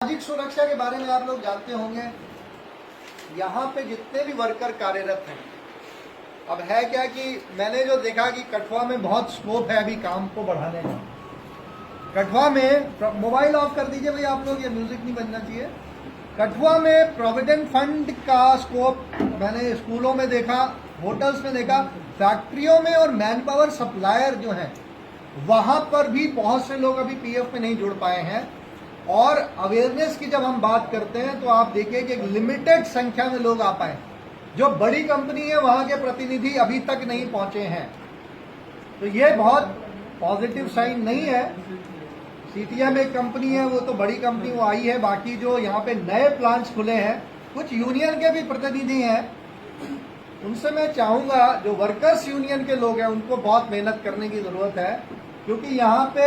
सामाजिक सुरक्षा के बारे में आप लोग जानते होंगे। यहाँ पे जितने भी वर्कर कार्यरत हैं, अब है क्या कि मैंने जो देखा कि कठुआ में बहुत स्कोप है अभी काम को बढ़ाने का। कठुआ में मोबाइल ऑफ कर दीजिए भाई आप लोग, ये म्यूजिक नहीं बजना चाहिए। कठुआ में प्रोविडेंट फंड का स्कोप मैंने स्कूलों में देखा, होटल्स में देखा, फैक्ट्रियों में और मैन पावर सप्लायर जो है वहां पर भी बहुत से लोग अभी पीएफ में नहीं जुड़ पाए हैं। और अवेयरनेस की जब हम बात करते हैं तो आप देखिए कि एक लिमिटेड संख्या में लोग आ पाए। जो बड़ी कंपनी है वहां के प्रतिनिधि अभी तक नहीं पहुंचे हैं, तो ये बहुत पॉजिटिव साइन नहीं है। सीटीएम एक कंपनी है, वो तो बड़ी कंपनी वो आई है। बाकी जो यहाँ पे नए प्लांट्स खुले हैं, कुछ यूनियन के भी प्रतिनिधि हैं, उनसे मैं चाहूंगा जो वर्कर्स यूनियन के लोग हैं उनको बहुत मेहनत करने की जरूरत है, क्योंकि यहाँ पे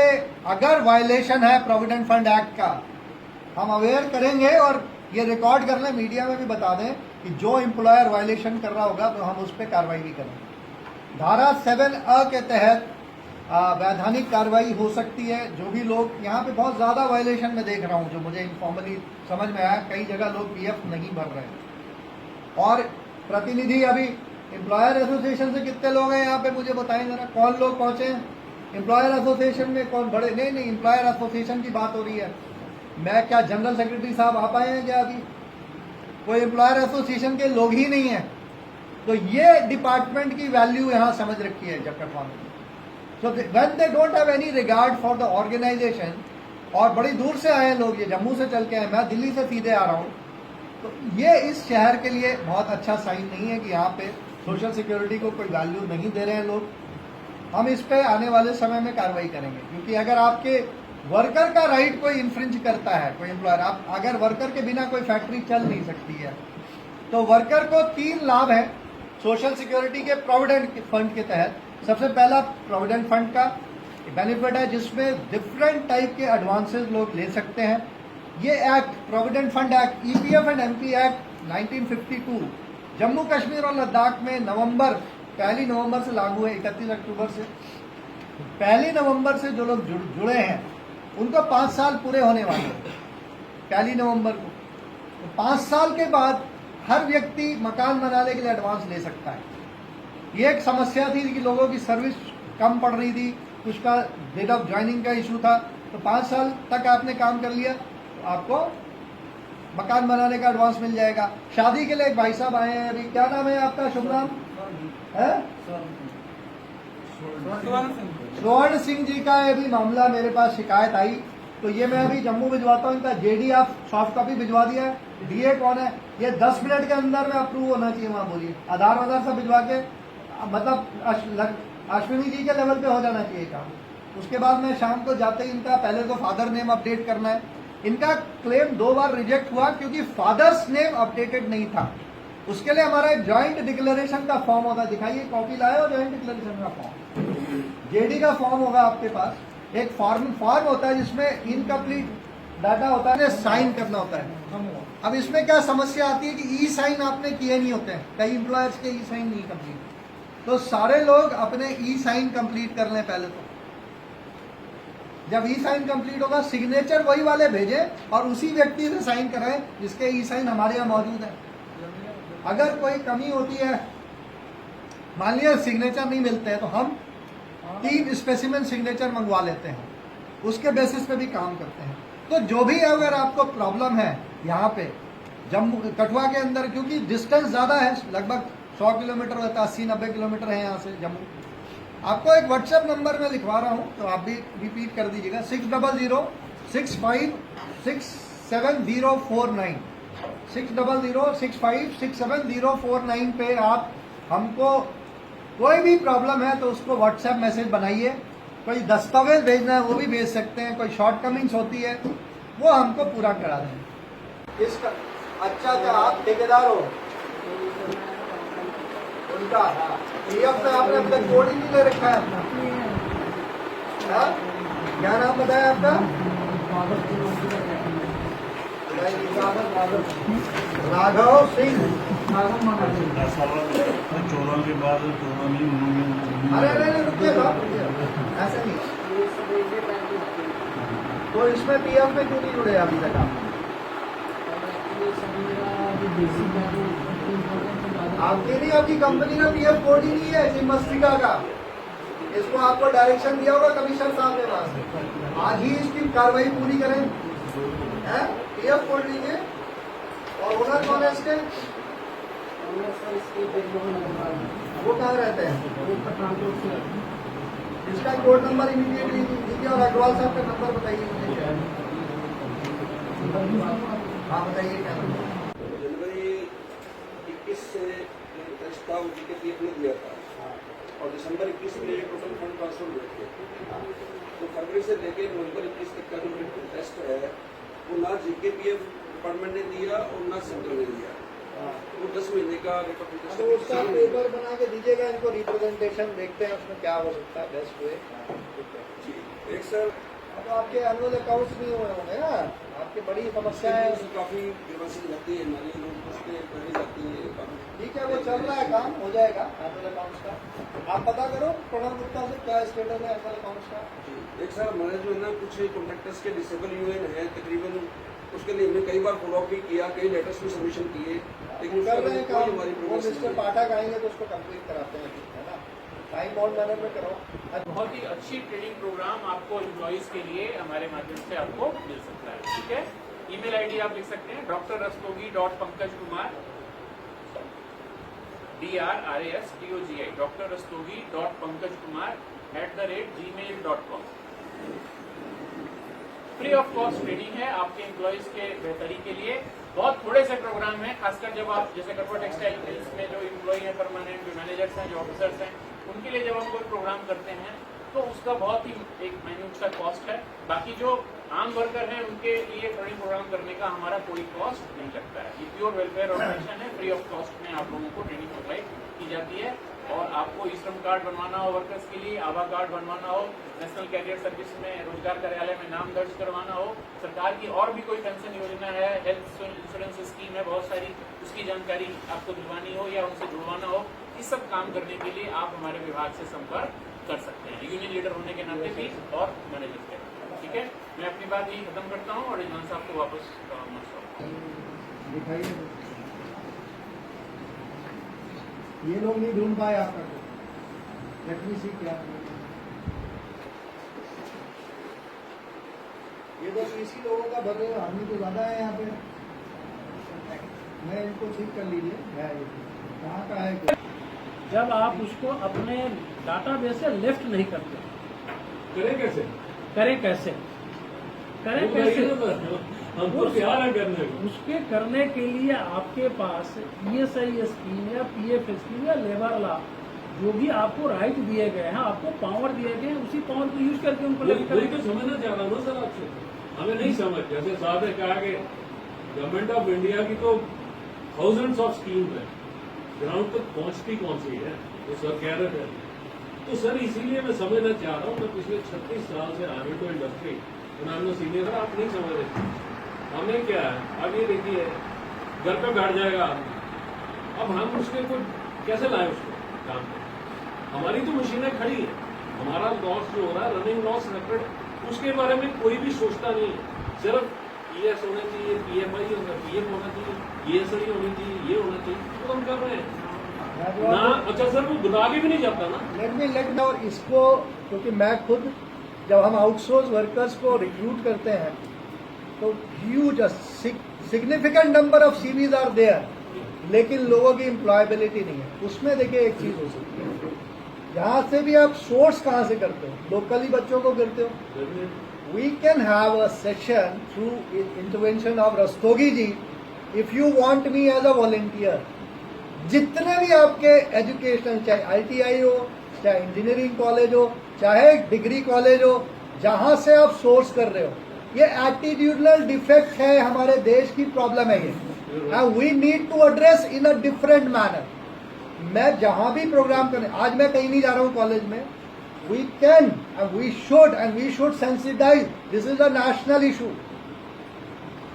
अगर वायलेशन है प्रोविडेंट फंड एक्ट का, हम अवेयर करेंगे और ये रिकॉर्ड कर लें, मीडिया में भी बता दें कि जो एम्प्लॉयर वायलेशन कर रहा होगा तो हम उस पर कार्रवाई भी करेंगे। धारा 7A के तहत वैधानिक कार्रवाई हो सकती है। जो भी लोग यहाँ पे बहुत ज्यादा वायलेशन में देख रहा हूँ, जो मुझे इनफॉर्मली समझ में आया, कई जगह लोग पीएफ नहीं भर रहे हैं। और प्रतिनिधि अभी एम्प्लॉयर एसोसिएशन से कितने लोग हैं यहाँ पे, मुझे बताएं जरा, कौन लोग पहुंचे हैं एम्प्लॉयर एसोसिएशन में? कौन बड़े? नहीं, एम्प्लॉयर एसोसिएशन की बात हो रही है। मैं क्या जनरल सेक्रेटरी साहब आ पाए हैं क्या? अभी कोई एम्प्लॉयर एसोसिएशन के लोग ही नहीं है। तो ये डिपार्टमेंट की वैल्यू यहाँ समझ रखी है कठुआ में। So when they don't have any regard for the organisation, और बड़ी दूर से आए हैं लोग, ये जम्मू से चल के आए, मैं दिल्ली से सीधे आ रहा हूँ, तो ये इस शहर के लिए बहुत अच्छा साइन नहीं है कि यहाँ पे सोशल सिक्योरिटी को कोई वैल्यू नहीं दे रहे हैं लोग। हम इस पे आने वाले समय में कार्रवाई करेंगे, क्योंकि अगर आपके वर्कर का राइट कोई इन्फ्रिंज करता है, कोई एम्प्लॉयर, आप अगर वर्कर के बिना कोई फैक्ट्री चल नहीं सकती है, तो वर्कर को 3 लाभ है सोशल सिक्योरिटी के प्रोविडेंट फंड के तहत। सबसे पहला प्रोविडेंट फंड का बेनिफिट है जिसमें डिफरेंट टाइप के एडवांसेस लोग ले सकते हैं। ये act, provident fund act, EPF and MP act 1952 Jammu Kashmir और लद्दाख में 1 नवंबर से लागू है, 31 अक्टूबर से। 1 नवंबर से जो लोग जुड़े हैं उनको 5 साल पूरे होने वाले हैं 1 नवंबर को। तो 5 साल के बाद हर व्यक्ति मकान बनाने के लिए एडवांस ले सकता है। ये एक समस्या थी कि लोगों की सर्विस कम पड़ रही थी, कुछ का डेट ऑफ ज्वाइनिंग का इशू था, तो 5 साल तक आपने काम कर लिया तो आपको मकान बनाने का एडवांस मिल जाएगा। शादी के लिए एक भाई साहब आए हैं अभी, क्या नाम है आपका? शुभ नाम है? स्वर्ण सिंह जी का अभी मामला मेरे पास शिकायत आई, तो ये मैं अभी जम्मू भिजवाता हूँ। इनका जेडी आप सॉफ्ट कॉपी भिजवा दिया है, डीए कौन है, ये 10 मिनट के अंदर में अप्रूव होना चाहिए। वहाँ बोलिए आधार सब भिजवा के, मतलब अश्विनी जी के लेवल पे हो जाना चाहिए काम। उसके बाद मैं शाम को जाते ही इनका पहले तो फादर नेम अपडेट करना है। इनका क्लेम 2 बार रिजेक्ट हुआ क्योंकि फादर्स नेम अपडेटेड नहीं था। उसके लिए हमारा एक ज्वाइंट डिक्लेरेशन का फॉर्म होगा, दिखाइए कॉपी लाए हो ज्वाइंट डिक्लेरेशन का फॉर्म, जेडी का फॉर्म होगा आपके पास। एक फॉर्म होता है जिसमें इनकम्प्लीट डाटा होता है, साइन करना होता है। अब इसमें क्या समस्या आती है कि ई साइन आपने किए नहीं होते हैं, कई एम्प्लॉयर्स के ई साइन नहीं कंप्लीट, तो सारे लोग अपने ई साइन कंप्लीट कर लें पहले। तो जब ई साइन कंप्लीट होगा, सिग्नेचर वही वाले भेजें और उसी व्यक्ति से साइन कराएं जिसके ई साइन हमारे यहाँ मौजूद है। अगर कोई कमी होती है, मान लिया सिग्नेचर नहीं मिलते हैं, तो हम 3 स्पेसिमेन सिग्नेचर मंगवा लेते हैं, उसके बेसिस पे भी काम करते हैं। तो जो भी अगर आपको प्रॉब्लम है यहाँ पे जम्मू कठुआ के अंदर, क्योंकि डिस्टेंस ज़्यादा है, लगभग 100 किलोमीटर होता है, 80-90 किलोमीटर है यहाँ से जम्मू। आपको एक व्हाट्सएप नंबर में लिखवा रहा हूँ, तो आप भी रिपीट कर दीजिएगा, 600-6567-049 600-6567-049 पे आप हमको कोई भी प्रॉब्लम है तो उसको व्हाट्सएप मैसेज बनाइए। कोई दस्तावेज भेजना है वो भी भेज सकते हैं, कोई शॉर्ट कमिंग्स होती है वो हमको पूरा करा दें। इसका अच्छा आप ठेकेदार हो उनका, पीएफ में आपने अब तक कोड ही नहीं ले रखा है अपना। क्या नाम बताया आपका? राघव सिंह। अरे रुकिए, ऐसे नहीं, तो इसमें पीएफ में क्यों नहीं जुड़े अभी तक आप? आपके लिए आपकी कंपनी ने पीएफ कोड ही नहीं है जिम्नास्टिका का। इसको आपको डायरेक्शन दिया होगा कमिश्नर साहब ने वहां से, आज ही इसकी कार्रवाई पूरी करें। पीएफ कोड नहीं है। और ओनर कौन है इसके? वो कहाँ रहते हैं? इसका कोड नंबर इमीडिएटली दीजिए और अग्रवाल साहब का नंबर बताइए मुझे क्या है। हाँ बताइए क्या नंबर। जनवरी 21 से प्रस्ताव जीकेपीएफ ने दिया था और दिसंबर 21 में टोटल फंड ट्रांसफर हुए थे। तो फरवरी से लेकर नवंबर 21 तक का जो टेस्ट है वो ना जीकेपीएफ डिपार्टमेंट ने दिया और ना सेंटर ने दिया। वो 10 महीने का रिप्रेजेंटेशन। तो उसका पेपर बना के दीजिएगा इनको, रिप्रेजेंटेशन देखते हैं उसमें क्या हो सकता है बेस्ट वे। एक सर अब आपके एनुअल अकाउंट्स नहीं हुए होंगे ना, आपकी बड़ी समस्या है। काफी व्यवस्थित रहती है, हमारे लोग उसके पढ़ी जाती है। ठीक है, वो चल रहा है, काम हो जाएगा एनुअल अकाउंट्स का। आप पता करो प्रणव गुप्ता से क्या स्टेटस है एनुअल अकाउंट्स का। एक सर हमारे जो है ना कुछ कॉन्ट्रैक्टर्स के डिसेबल यूएन है तकरीबन, उसके लिए हमने कई बार फॉलोअप भी किया, कई लेटर्स भी सबमिशन किए, लेकिन कर रहे हैं काम। हमारी वो प्रोग्रेस मिस्टर पाठक आएंगे तो उसको कंप्लीट कराते हैं, है ना। टाइम बाउंड मैनर में कराओ। बहुत ही अच्छी ट्रेनिंग प्रोग्राम आपको एम्प्लॉइज के लिए हमारे माध्यम से आपको मिल सकता है। ठीक है, ईमेल आईडी आप लिख सकते हैं drrastogi.pankajkumar DRRASTOGI drrastogi.pankajkumar@gmail.com। Free of cost training है आपके एम्प्लॉइज के बेहतरी के लिए। बहुत थोड़े से प्रोग्राम है, खासकर जब आप जैसे कटवा टेक्सटाइल मिल्स में जो एम्प्लॉय है परमानेंट, जो मैनेजर्स हैं, जो ऑफिसर्स हैं, उनके लिए जब हम कोई प्रोग्राम करते हैं तो उसका बहुत ही एक माइन्यूट सा कॉस्ट है। बाकी जो आम वर्कर हैं उनके लिए ट्रेनिंग प्रोग्राम करने का हमारा कोई कॉस्ट नहीं लगता है। ये प्योर वेलफेयर ऑर्गेनाइजेशन है, फ्री ऑफ कॉस्ट में आप लोगों को ट्रेनिंग प्रोवाइड की जाती है। और आपको ई श्रम कार्ड बनवाना हो वर्कर्स के लिए, आभा कार्ड बनवाना हो, नेशनल कैरियर सर्विस में रोजगार कार्यालय में नाम दर्ज करवाना हो, सरकार की और भी कोई पेंशन योजना है, हेल्थ इंश्योरेंस स्कीम है बहुत सारी, उसकी जानकारी आपको दिलवानी हो या उनसे जुड़वाना हो, इस सब काम करने के लिए आप हमारे विभाग से संपर्क कर सकते हैं, यूनियन लीडर होने के नाते भी और मैनेजर के। ठीक है, मैं अपनी बात यही खत्म करता हूँ और रिजवान साहब को वापस दिखाइए। ये लोग नहीं ढूंढ पाए आपका, लेट मी सी क्या ये तो इसी लोगों का भर रहे हो, आदमी तो ज्यादा है यहाँ पे। मैं इनको ठीक कर लीजिए, कहाँ का है क्या? जब आप उसको अपने डाटाबेस से लेफ्ट नहीं करते, करें कैसे? करें कैसे? करें कैसे? हमको प्यार है करने को। उसके करने के लिए आपके पास ESI स्कीम या PF स्कीम या लेबर लॉ, जो भी आपको राइट दिए गए हैं, आपको पावर दिए गए हैं, उसी पावर को यूज करके उनको वही तो समझना चाह रहा हूँ सर आपसे, हमें नहीं समझ। जैसे साहब ने कहा कि गवर्नमेंट ऑफ इंडिया की तो थाउजेंड्स ऑफ स्कीम है, ग्राउंड तक पहुंचती कौन सी है, तो सर कह रहे थे। तो सर इसीलिए मैं समझना चाह रहा हूँ, मैं पिछले 36 साल से आर्मी टू इंडस्ट्री सीनियर, आप नहीं समझ रहे। हमें क्या है, अब ये देखिए घर पे बैठ जाएगा आदमी, अब हम उसके को कैसे लाए उसको काम पे? हमारी तो मशीनें खड़ी है, हमारा लॉस जो हो रहा है रनिंग लॉस रेकॉर्ड, उसके बारे में कोई भी सोचता नहीं है। सिर्फ ES होना चाहिए, PFI होना, PF होना चाहिए, ESI होनी चाहिए, ये होना चाहिए, तो हम कर रहे हैं ना। अच्छा सर वो बता के भी नहीं जाता ना। लेट और इसको, क्योंकि मैं खुद जब हम आउटसोर्स वर्कर्स को रिक्रूट करते हैं तो huge significant number of CVs are there, लेकिन लोगों की एम्प्लॉयबिलिटी नहीं है। उसमें देखिए एक चीज हो सकती है, यहाँ से भी आप सोर्स कहाँ से करते हो, लोकली बच्चों को करते हो। We can have a session through intervention of Rastogi ji if you want me as a volunteer. जितने भी आपके एजुकेशन, चाहे ITI हो, चाहे इंजीनियरिंग कॉलेज हो, चाहे डिग्री कॉलेज हो, जहां से आप सोर्स कर रहे हो, ये एटीट्यूडनल डिफेक्ट है, हमारे देश की प्रॉब्लम है ये, and we need to address in a different manner. मैं जहां भी प्रोग्राम करने, आज मैं कहीं नहीं जा रहा हूं कॉलेज में, we can and we should sensitize, this is a national issue।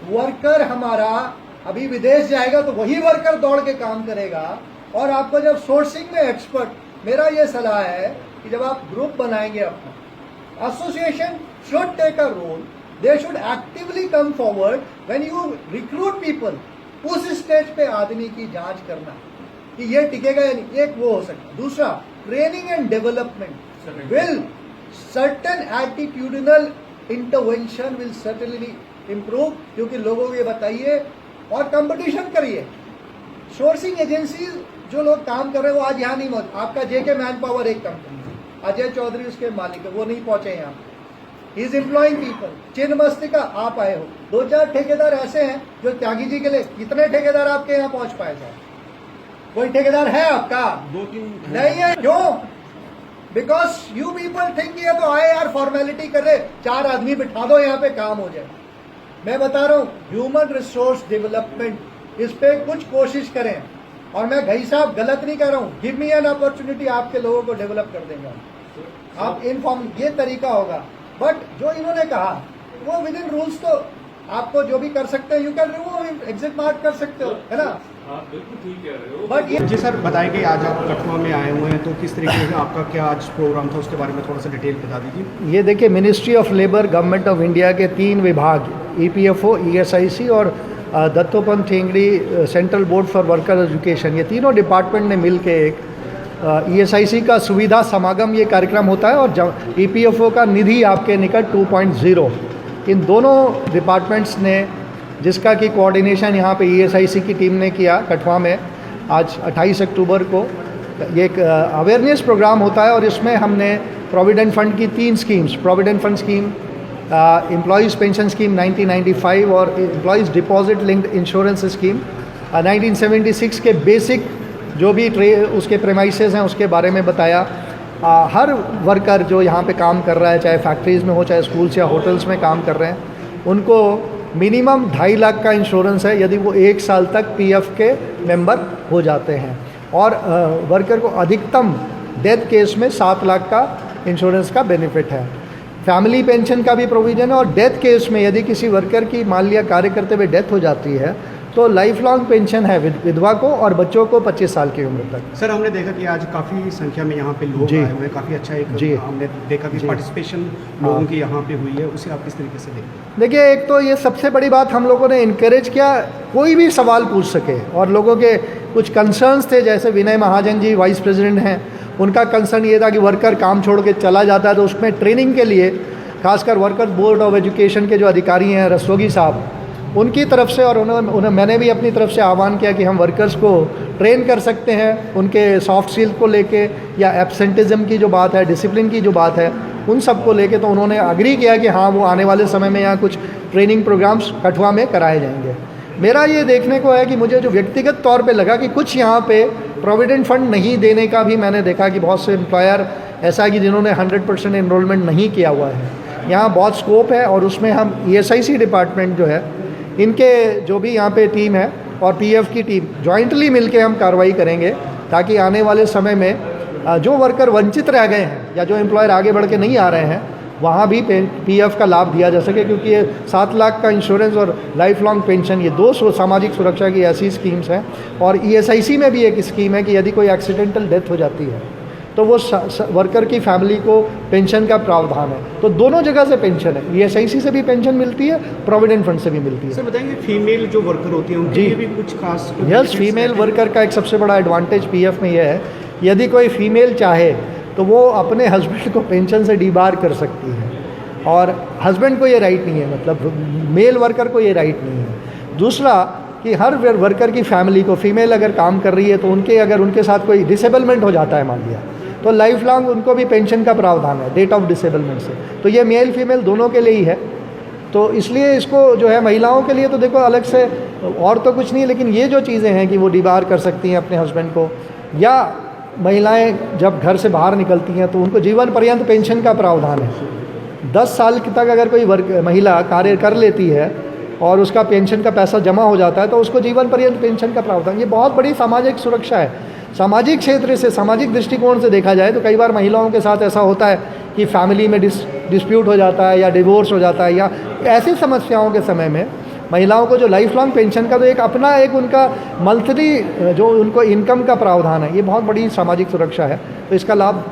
Worker हमारा अभी विदेश जाएगा तो वही वर्कर दौड़ के काम करेगा, और आपको जब सोर्सिंग में एक्सपर्ट, मेरा ये सलाह है कि जब आप ग्रुप बनाएंगे अपना, association should take a role, they should actively come forward when you recruit people. उस स्टेज पे आदमी की जांच करना कि ये टिकेगा या नहीं, एक वो हो सकता है। दूसरा, training and development will certain attitudinal intervention will certainly improve, क्योंकि लोगों को ये बताइए और कंपटीशन करिए। सोर्सिंग एजेंसीज जो लोग काम कर रहे हैं वो आज यहाँ नहीं मौजूद। आपका जेके मैन पावर एक कंपनी है, अजय चौधरी उसके मालिक है, वो नहीं पहुंचे यहाँ। He is employing people. Chinmastika आप आए हो, 2-4 ठेकेदार ऐसे हैं जो त्यागी जी के लिए, कितने ठेकेदार आपके यहाँ पहुंच पाए साहब? कोई ठेकेदार है आपका? 2-3 नहीं है। क्यों? बिकॉज यू पीपल थिंक ये तो आए यार फॉर्मेलिटी कर रहे, 4 आदमी बिठा दो यहाँ पे काम हो जाए। मैं बता रहा हूँ, ह्यूमन रिसोर्स डेवलपमेंट, इस पे कुछ कोशिश करें। और मैं घई साहब गलत नहीं कर रहा हूँ, गिव मी एन अपॉर्चुनिटी, आपके लोगों को डेवलप कर देंगे आप इनफॉर्म, ये तरीका होगा। बट जो इन्होंने कहा वो विद इन रूल्स, तो आपको जो भी कर सकते हैं you can remove, exit mark कर सकते हो, है ना? आप बिल्कुल ठीक कह रहे हो। बट ये जी सर, बताएं कि आज आप कठुआ में आए हुए हैं, तो किस तरीके से आपका क्या आज प्रोग्राम था, उसके बारे में थोड़ा सा डिटेल बता दीजिए। ये देखिए, ministry of labour, government of India के 3 विभाग, EPFO, ESIC और Dattopant Thengadi central board for worker education, ये तीनों डिपार्टमेंट ने मिल के एक ESIC का सुविधा समागम ये कार्यक्रम होता है, और EPFO का निधि आपके निकट 2.0, इन दोनों डिपार्टमेंट्स ने, जिसका कि कोऑर्डिनेशन यहाँ पे ESIC की टीम ने किया कठुआ में। आज 28 अक्टूबर को ये एक अवेयरनेस प्रोग्राम होता है, और इसमें हमने प्रोविडेंट फंड की 3 schemes, provident fund scheme, employees pension scheme 1995 और employees deposit linked insurance scheme 1976 के बेसिक जो भी उसके प्रेमाइसेस हैं उसके बारे में बताया। हर वर्कर जो यहाँ पे काम कर रहा है, चाहे फैक्ट्रीज़ में हो, चाहे स्कूल्स या होटल्स में काम कर रहे हैं, उनको मिनिमम 2.5 लाख का इंश्योरेंस है यदि वो 1 साल तक PF के मेंबर हो जाते हैं, और वर्कर को अधिकतम डेथ केस में 7 लाख का इंश्योरेंस का बेनिफिट है। फैमिली पेंशन का भी प्रोविज़न है, और डेथ केस में यदि किसी वर्कर की मान लिया कार्य करते हुए डेथ हो जाती है तो लाइफ लॉन्ग पेंशन है विधवा को और बच्चों को 25 साल की उम्र तक। सर, हमने देखा कि आज काफ़ी संख्या में यहाँ पे लोग जी। आए हुए हैं, काफ़ी अच्छा एक जी। हमने देखा कि जी। पार्टिसिपेशन लोगों की यहाँ पे हुई है, उसे आप किस तरीके से देखते हैं? देखिए, एक तो ये सबसे बड़ी बात हम लोगों ने इनकरेज किया, कोई भी सवाल पूछ सके, और लोगों के कुछ कंसर्न्स थे, जैसे विनय महाजन जी वाइस प्रेसिडेंट हैं, उनका कंसर्न ये था कि वर्कर काम छोड़ के चला जाता है, तो उसमें ट्रेनिंग के लिए खासकर वर्कर्स बोर्ड ऑफ एजुकेशन के जो अधिकारी हैं रस्तोगी साहब, उनकी तरफ से, और उन्हें मैंने भी अपनी तरफ से आह्वान किया कि हम वर्कर्स को ट्रेन कर सकते हैं उनके सॉफ्ट स्किल को लेके, या एब्सेंटिज्म की जो बात है, डिसिप्लिन की जो बात है, उन सब को लेके। तो उन्होंने अग्री किया कि हाँ, वो आने वाले समय में यहाँ कुछ ट्रेनिंग प्रोग्राम्स कठुआ में कराए जाएंगे। मेरा ये देखने को है कि मुझे जो व्यक्तिगत तौर पे लगा कि कुछ यहाँ पे प्रोविडेंट फंड नहीं देने का भी मैंने देखा कि बहुत से एम्प्लॉयर ऐसा है कि जिन्होंने 100% एनरोलमेंट नहीं किया हुआ है। यहाँ बहुत स्कोप है, और उसमें हम ESIC डिपार्टमेंट जो है, इनके जो भी यहाँ पे टीम है और PF की टीम जॉइंटली मिलके हम कार्रवाई करेंगे, ताकि आने वाले समय में जो वर्कर वंचित रह गए हैं या जो एम्प्लॉयर आगे बढ़ के नहीं आ रहे हैं, वहाँ भी PF का लाभ दिया जा सके, क्योंकि ये 7 लाख का इंश्योरेंस और लाइफ लॉन्ग पेंशन, ये 2 सामाजिक सुरक्षा की ऐसी स्कीम्स हैं। और ESIC में भी एक स्कीम है कि यदि कोई एक्सीडेंटल डेथ हो जाती है तो वो वर्कर की फैमिली को पेंशन का प्रावधान है। तो दोनों जगह से पेंशन है, ESIC से भी पेंशन मिलती है, प्रोविडेंट फंड से भी मिलती है। सर, बताएंगे फीमेल जो वर्कर होती हैं उनके जी। लिए भी कुछ खास? यस, फीमेल वर्कर का एक सबसे बड़ा एडवांटेज PF में यह है, यदि कोई फीमेल चाहे तो वो अपने हस्बैंड को पेंशन से डीबार कर सकती है, और हस्बैंड को ये राइट नहीं है, मतलब मेल वर्कर को ये राइट नहीं है। दूसरा कि हर वर्कर की फैमिली को, फीमेल अगर काम कर रही है तो अगर उनके साथ कोई डिसेबलमेंट हो जाता है मान लिया, तो लाइफ लॉन्ग उनको भी पेंशन का प्रावधान है डेट ऑफ डिसेबलमेंट से। तो ये मेल फीमेल दोनों के लिए ही है। तो इसलिए इसको जो है महिलाओं के लिए तो देखो अलग से और तो कुछ नहीं, लेकिन ये जो चीज़ें हैं कि वो डीबार कर सकती हैं अपने हस्बैंड को, या महिलाएं जब घर से बाहर निकलती हैं तो उनको जीवन पर्यंत पेंशन का प्रावधान है। 10 साल तक अगर कोई महिला कार्य कर लेती है और उसका पेंशन का पैसा जमा हो जाता है तो उसको जीवन पर्यंत पेंशन का प्रावधान, ये बहुत बड़ी सामाजिक सुरक्षा है। सामाजिक क्षेत्र से, सामाजिक दृष्टिकोण से देखा जाए तो कई बार महिलाओं के साथ ऐसा होता है कि फैमिली में डिस्प्यूट हो जाता है या डिवोर्स हो जाता है, या ऐसी समस्याओं के समय में महिलाओं को जो लाइफ लॉन्ग पेंशन का तो एक अपना एक उनका मंथली जो उनको इनकम का प्रावधान है, ये बहुत बड़ी सामाजिक सुरक्षा है। तो इसका लाभ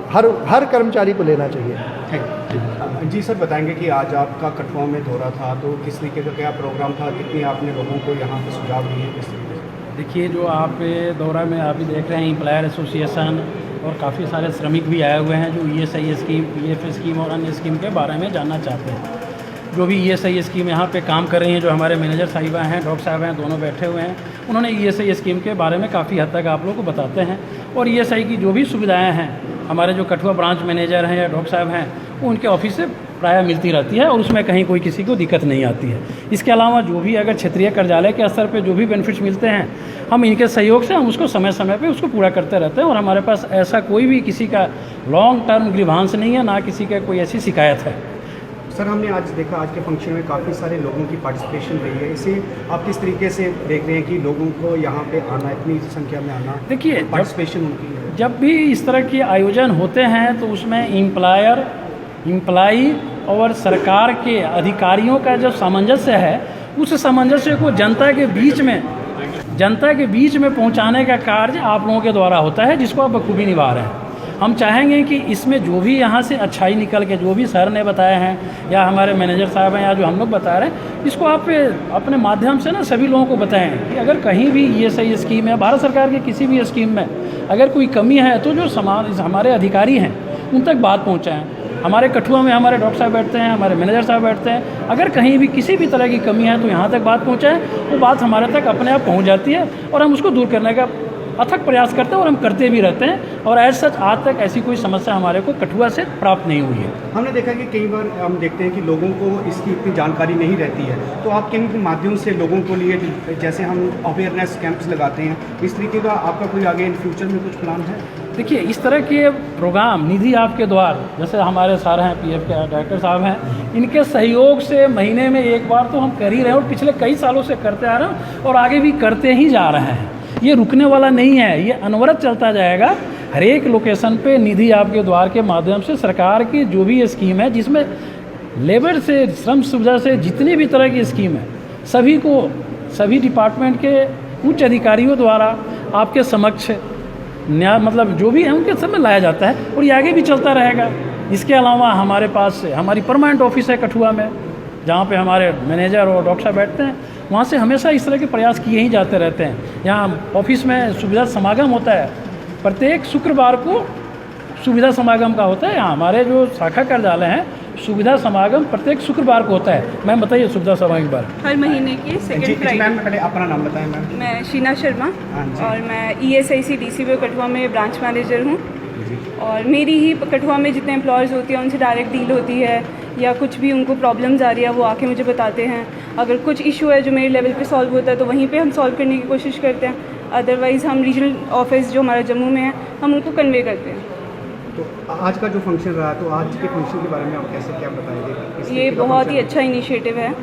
हर कर्मचारी को लेना चाहिए। Thank you. जी सर, बताएंगे कि आज आपका कठुआ में दौरा था, तो किस तरीके का क्या प्रोग्राम था, कितनी आपने लोगों को यहाँ पे सुझाव दिए, किस तरीके से? देखिए, जो आप दौरा में आप भी देख रहे हैं, एम्प्लॉयर एसोसिएशन और काफ़ी सारे श्रमिक भी आए हुए हैं जो ESI स्कीम, PF स्कीम और अन्य स्कीम के बारे में जानना चाहते हैं। जो भी ESI स्कीम यहाँ पे काम कर रही हैं, जो हमारे मैनेजर साहिबा हैं, डॉक्टर साहब हैं, दोनों बैठे हुए हैं, उन्होंने ESI स्कीम के बारे में काफ़ी हद तक आप लोगों को बताते हैं। और ESI की जो भी सुविधाएँ हैं, हमारे जो कठुआ ब्रांच मैनेजर हैं या डॉक्टर साहब हैं, वो उनके ऑफिस से प्रायः मिलती रहती है और उसमें कहीं कोई किसी को दिक्कत नहीं आती है। इसके अलावा जो भी अगर क्षेत्रीय कार्यालय के स्तर पे जो भी बेनिफिट्स मिलते हैं, हम इनके सहयोग से हम उसको समय समय पे उसको पूरा करते रहते हैं और हमारे पास ऐसा कोई भी किसी का लॉन्ग टर्म ग्रीवांस नहीं है, ना किसी का कोई ऐसी शिकायत है। सर, हमने आज देखा आज के फंक्शन में काफ़ी सारे लोगों की पार्टिसिपेशन रही है, इसे आप किस तरीके से देख रहे हैं कि लोगों को यहाँ पे आना, इतनी संख्या में आना, देखिए, पार्टिसिपेशन उनकी है? जब भी इस तरह के आयोजन होते हैं तो उसमें एम्प्लॉयर, एम्प्लॉई और सरकार के अधिकारियों का जो सामंजस्य है, उस सामंजस्य को जनता के बीच में पहुंचाने का कार्य आप लोगों के द्वारा होता है, जिसको आप बखूबी निभा रहे हैं। हम चाहेंगे कि इसमें जो भी यहाँ से अच्छाई निकल के, जो भी सर ने बताए हैं या हमारे मैनेजर साहब हैं या जो हम लोग बता रहे हैं, इसको आप अपने माध्यम से ना सभी लोगों को बताएं कि अगर कहीं भी ESI स्कीम है, भारत सरकार की किसी भी स्कीम में अगर कोई कमी है तो जो हमारे अधिकारी हैं उन तक बात पहुँचाएँ। हमारे कठुआ में हमारे डॉक्टर साहब बैठते हैं, हमारे मैनेजर साहब बैठते हैं, अगर कहीं भी किसी भी तरह की कमी है तो यहाँ तक बात पहुँचाएँ, वो बात हमारे तक अपने आप पहुँच जाती है और हम उसको दूर करने का अथक प्रयास करते हैं और हम करते भी रहते हैं। और एज सच आज तक ऐसी कोई समस्या हमारे को कठुआ से प्राप्त नहीं हुई है। हमने देखा कि कई बार हम देखते हैं कि लोगों को इसकी इतनी जानकारी नहीं रहती है, तो आप किन माध्यम से लोगों को लिए, जैसे हम अवेयरनेस कैंप्स लगाते हैं, इस तरीके का आपका कोई आगे इन फ्यूचर में कुछ प्लान है? देखिए, इस तरह के प्रोग्राम निधि आपके द्वार, जैसे हमारे सर हैं, PF के डायरेक्टर साहब हैं, इनके सहयोग से महीने में एक बार तो हम कर ही रहे हैं और पिछले कई सालों से करते आ रहे हैं और आगे भी करते ही जा रहे हैं। ये रुकने वाला नहीं है, ये अनवरत चलता जाएगा। हर एक लोकेशन पे निधि आपके द्वार के माध्यम से सरकार की जो भी स्कीम है, जिसमें लेबर से, श्रम सुविधा से जितनी भी तरह की स्कीम है, सभी को सभी डिपार्टमेंट के उच्च अधिकारियों द्वारा आपके समक्ष न्याय मतलब जो भी है उनके समय लाया जाता है और ये आगे भी चलता रहेगा। इसके अलावा हमारे पास हमारी परमानेंट ऑफिस है कठुआ में, जहाँ पे हमारे मैनेजर और डॉक्टर साहब बैठते हैं, वहाँ से हमेशा इस तरह के प्रयास किए ही जाते रहते हैं। यहाँ ऑफिस में सुविधा समागम होता है, प्रत्येक शुक्रवार को सुविधा समागम का होता है। यहाँ हमारे जो शाखा कार्यालय हैं, सुविधा समागम प्रत्येक शुक्रवार को होता है। मैम बताइए सुविधा समागम के बारे में। हर महीने के सेकंड फ्राइडे। मैम पहले अपना नाम बताएं मैम। मैं शीना शर्मा और मैं ESIC DCBO कठुआ में ब्रांच मैनेजर हूँ। और मेरी ही कठुआ में जितने एम्प्लॉयर्स होती हैं उनसे डायरेक्ट डील होती है, या कुछ भी उनको प्रॉब्लम्स आ रही है वो आके मुझे बताते हैं। अगर कुछ इशू है जो मेरे लेवल पे सॉल्व होता है तो वहीं पे हम सॉल्व करने की कोशिश करते हैं, अदरवाइज़ हम रीजनल ऑफिस जो हमारा जम्मू में है हम उनको कन्वे करते हैं। तो आज का जो फंक्शन रहा, तो आज के फंक्शन के बारे में आप कैसे क्या बताएंगे? ये बहुत ही अच्छा इनिशिएटिव है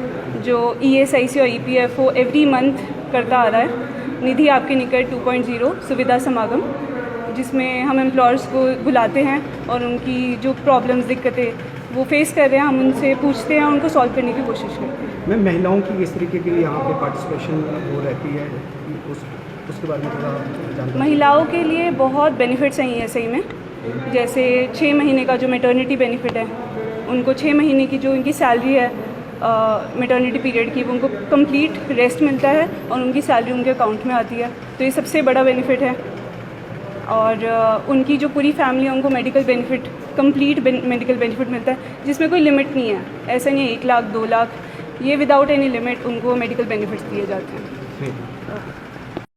जो ESIC और EPFO एवरी मंथ करता आ रहा है। निधि आपके निकट 2.0 सुविधा समागम, जिसमें हम एम्प्लॉयर्स को बुलाते हैं और उनकी जो प्रॉब्लम्स, दिक्कतें वो फेस कर रहे हैं हम उनसे पूछते हैं और उनको सॉल्व करने की कोशिश करते हैं। मैम, महिलाओं की इस तरीके की यहाँ पे पार्टिसिपेशन वो रहती है, उसके बारे में थोड़ा जानकारी। महिलाओं के लिए बहुत बेनिफिट्स हैं ESI में, जैसे 6 महीने का जो मैटरनिटी बेनिफिट है, उनको 6 महीने की जो उनकी सैलरी है मैटरनिटी पीरियड की, वो उनको कंप्लीट रेस्ट मिलता है और उनकी सैलरी उनके अकाउंट में आती है, तो ये सबसे बड़ा बेनिफिट है। और उनकी जो पूरी फैमिली है उनको medical benefit, complete medical benefit मिलता है, जिसमें कोई लिमिट नहीं है। ऐसा नहीं है 1 लाख 2 लाख, ये विदाउट एनी लिमिट उनको मेडिकल बेनिफिट्स दिए जाते हैं।